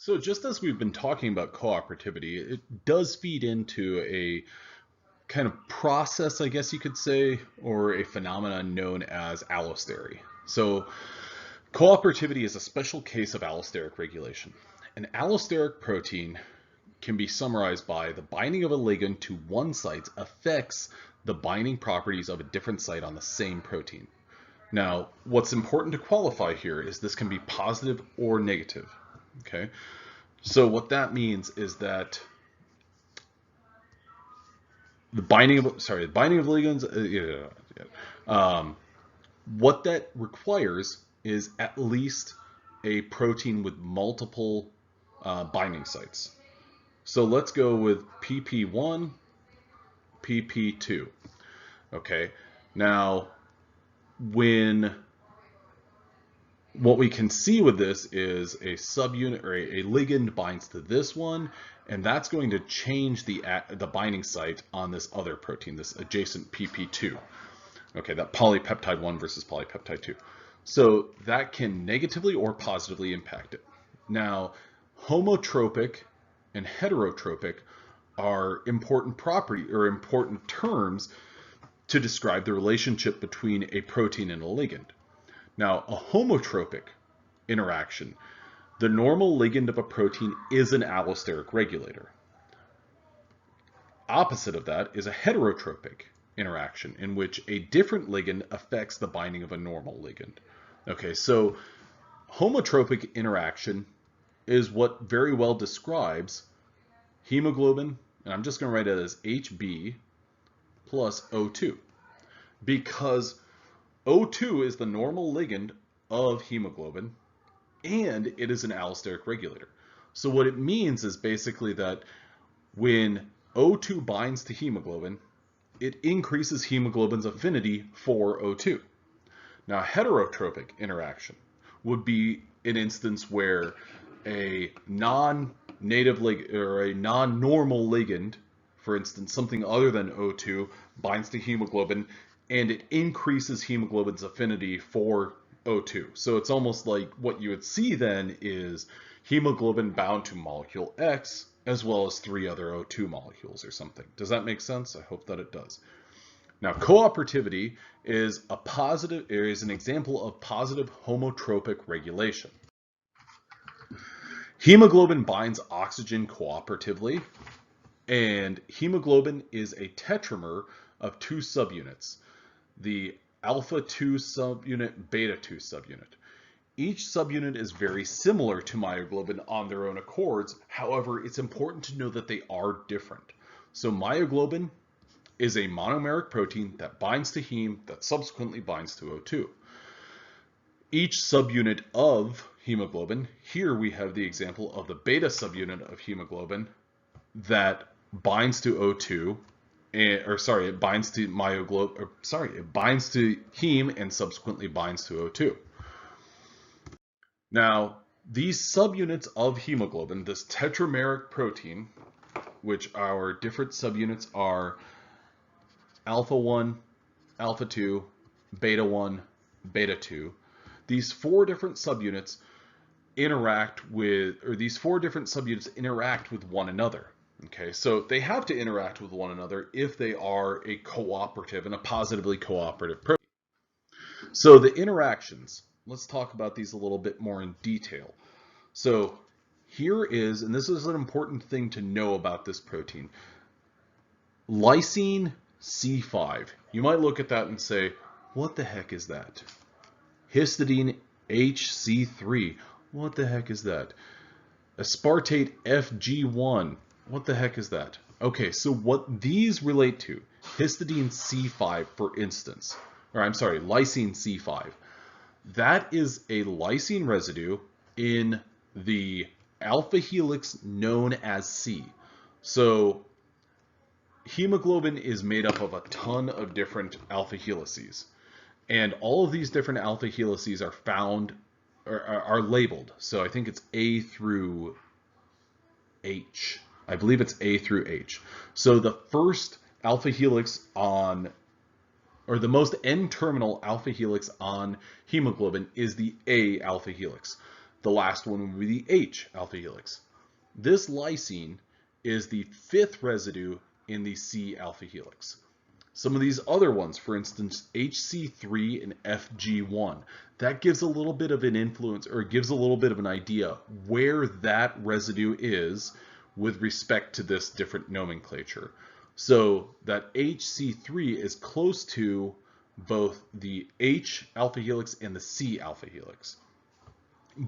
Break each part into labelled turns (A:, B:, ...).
A: So just as we've been talking about cooperativity, it does feed into a kind of process, I guess you could say, or a phenomenon known as allostery. So cooperativity is a special case of allosteric regulation. An allosteric protein can be summarized by the binding of a ligand to one site affects the binding properties of a different site on the same protein. Now, what's important to qualify here is this can be positive or negative. Okay, so what that means is that the binding of ligands. What that requires is at least a protein with multiple binding sites. So let's go with pp1, pp2. Okay, now what we can see with this is a subunit or a ligand binds to this one, and that's going to change the binding site on this other protein, this adjacent pp2. Okay, that polypeptide 1 versus polypeptide 2. So that can negatively or positively impact it. Now, homotropic and heterotropic are important terms to describe the relationship between a protein and a ligand. Now, a homotropic interaction, the normal ligand of a protein is an allosteric regulator. Opposite of that is a heterotropic interaction in which a different ligand affects the binding of a normal ligand. Okay, so homotropic interaction is what very well describes hemoglobin, and I'm just going to write it as Hb plus O2, because O2 is the normal ligand of hemoglobin, and it is an allosteric regulator. So what it means is basically that when O2 binds to hemoglobin, it increases hemoglobin's affinity for O2. Now, heterotropic interaction would be an instance where a non-native ligand or a non-normal ligand, for instance, something other than O2, binds to hemoglobin, and it increases hemoglobin's affinity for O2. So it's almost like what you would see then is hemoglobin bound to molecule X as well as 3 other O2 molecules or something. Does that make sense? I hope that it does. Now, cooperativity is an example of positive homotropic regulation. Hemoglobin binds oxygen cooperatively, and hemoglobin is a tetramer of 2 subunits, the alpha 2 subunit, beta 2 subunit. Each subunit is very similar to myoglobin on their own accords. However, it's important to know that they are different. So myoglobin is a monomeric protein that binds to heme that subsequently binds to O2. Each subunit of hemoglobin, here we have the example of the beta subunit of hemoglobin that binds to O2, it binds to it binds to heme and subsequently binds to O2. Now, these subunits of hemoglobin, this tetrameric protein, which our different subunits are alpha 1, alpha 2, beta 1, beta 2, these 4 different subunits interact with one another. Okay, so they have to interact with one another if they are a cooperative and a positively cooperative protein. So the interactions, let's talk about these a little bit more in detail. So here is, and this is an important thing to know about this protein, lysine C5. You might look at that and say, what the heck is that? Histidine HC3. What the heck is that? Aspartate FG1. What the heck is that? Okay, so what these relate to, histidine C5, for instance, lysine C5, that is a lysine residue in the alpha helix known as C. So hemoglobin is made up of a ton of different alpha helices, and all of these different alpha helices are found or are labeled. So I think it's A through H. I believe it's A through H. So the first alpha helix on, or the most N-terminal alpha helix on hemoglobin is the A alpha helix. The last one would be the H alpha helix. This lysine is the 5th residue in the C alpha helix. Some of these other ones, for instance, HC3 and FG1, that gives a little bit of an influence, or gives a little bit of an idea where that residue is with respect to this different nomenclature. So that HC3 is close to both the H alpha helix and the C alpha helix.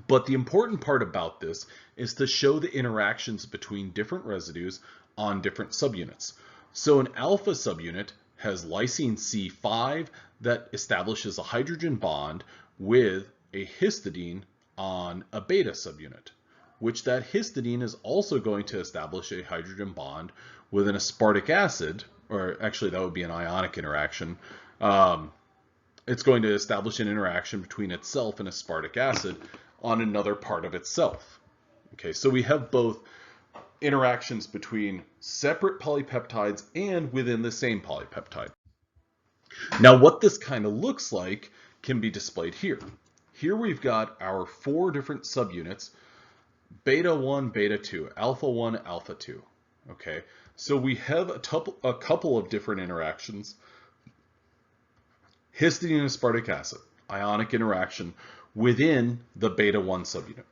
A: But the important part about this is to show the interactions between different residues on different subunits. So an alpha subunit has lysine C5 that establishes a hydrogen bond with a histidine on a beta subunit, which that histidine is also going to establish a hydrogen bond with an aspartic acid, or actually that would be an ionic interaction. It's going to establish an interaction between itself and aspartic acid on another part of itself. Okay, so we have both interactions between separate polypeptides and within the same polypeptide. Now, what this kind of looks like can be displayed here. Here we've got our 4 different subunits, beta 1, beta 2, alpha 1, alpha 2. Okay, so we have a couple of different interactions. Histidine and aspartic acid, ionic interaction within the beta 1 subunit.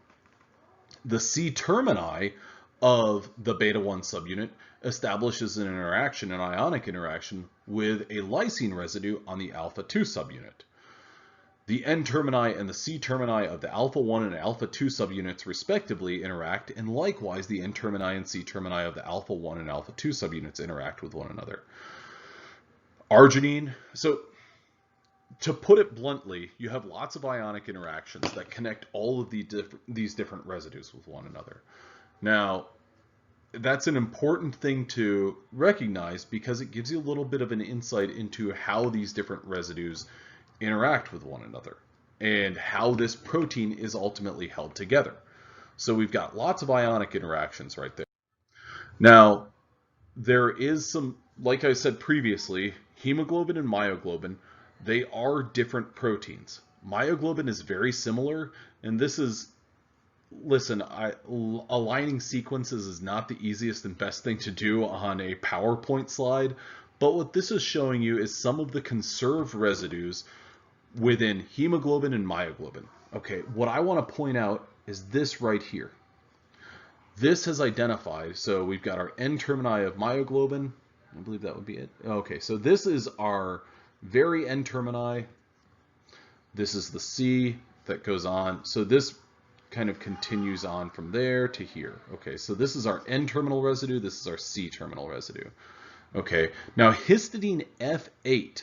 A: The C termini of the beta 1 subunit establishes an interaction, an ionic interaction, with a lysine residue on the alpha 2 subunit. The N termini and the C termini of the alpha 1 and alpha 2 subunits respectively interact, and likewise the N termini and C termini of the alpha 1 and alpha 2 subunits interact with one another. Arginine, so to put it bluntly, you have lots of ionic interactions that connect all of these different residues with one another. Now, that's an important thing to recognize because it gives you a little bit of an insight into how these different residues interact with one another and how this protein is ultimately held together. So we've got lots of ionic interactions right there. Now, there is some, like I said previously, hemoglobin and myoglobin, they are different proteins. Myoglobin is very similar, and this is, listen, aligning sequences is not the easiest and best thing to do on a PowerPoint slide, but what this is showing you is some of the conserved residues within hemoglobin and myoglobin. Okay, what I want to point out is this right here. This has identified, so we've got our N termini of myoglobin. I believe that would be it. Okay, so this is our very N termini. This is the C that goes on. So this kind of continues on from there to here. Okay, so this is our N terminal residue. This is our C terminal residue. Okay, now histidine F8.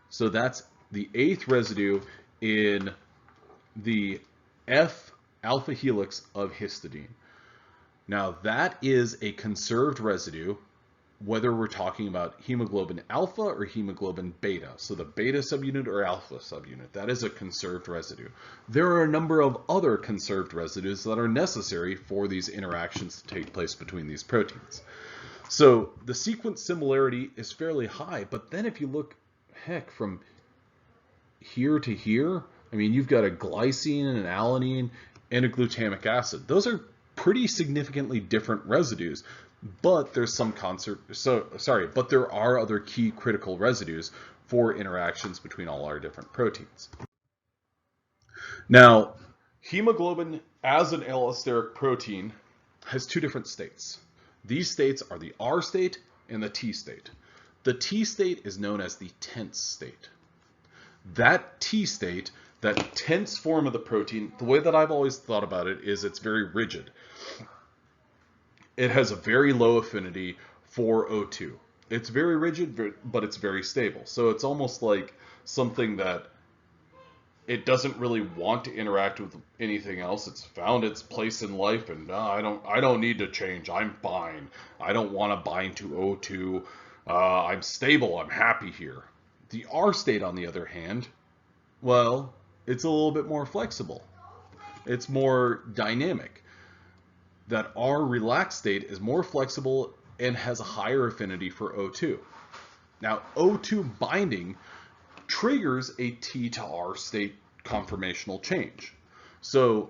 A: So that's the 8th residue in the F alpha helix of histidine. Now that is a conserved residue, whether we're talking about hemoglobin alpha or hemoglobin beta. So the beta subunit or alpha subunit, that is a conserved residue. There are a number of other conserved residues that are necessary for these interactions to take place between these proteins. So the sequence similarity is fairly high, but then if you look, heck, from here to here, I mean, you've got a glycine and an alanine and a glutamic acid. Those are pretty significantly different residues, but there's some but there are other key critical residues for interactions between all our different proteins. Now, hemoglobin as an allosteric protein has 2 different states. These states are the R state and the T state. The T state is known as the tense state. That T state, that tense form of the protein, the way that I've always thought about it is it's very rigid. It has a very low affinity for O2. It's very rigid, but it's very stable. So it's almost like something that it doesn't really want to interact with anything else. It's found its place in life, and I don't need to change. I'm fine. I don't want to bind to O2. I'm stable. I'm happy here. The R state, on the other hand, well, it's a little bit more flexible. It's more dynamic. That R relaxed state is more flexible and has a higher affinity for O2. Now, O2 binding triggers a T to R state conformational change. So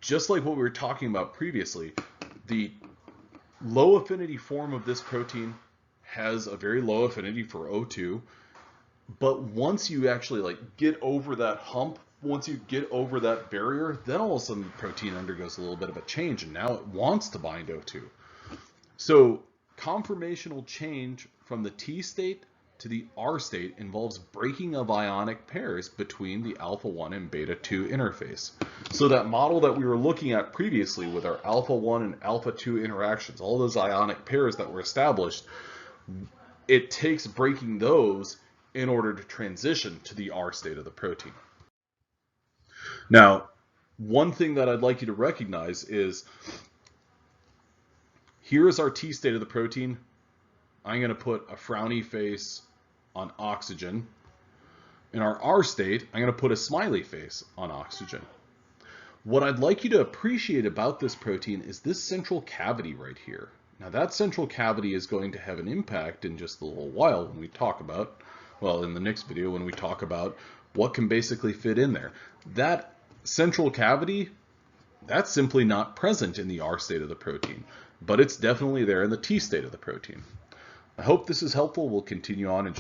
A: just like what we were talking about previously, the low affinity form of this protein has a very low affinity for O2, but once you actually like get over that hump, once you get over that barrier, then all of a sudden the protein undergoes a little bit of a change, and now it wants to bind O2. So conformational change from the T state to the R state involves breaking of ionic pairs between the alpha 1 and beta 2 interface. So that model that we were looking at previously with our alpha 1 and alpha 2 interactions, all those ionic pairs that were established, it takes breaking those in order to transition to the R state of the protein. Now, one thing that I'd like you to recognize is here is our T state of the protein. I'm going to put a frowny face on oxygen. In our R state, I'm going to put a smiley face on oxygen. What I'd like you to appreciate about this protein is this central cavity right here. Now that central cavity is going to have an impact in just a little while when we talk about, well, in the next video when we talk about what can basically fit in there. That central cavity, that's simply not present in the R state of the protein, but it's definitely there in the T state of the protein. I hope this is helpful. We'll continue on in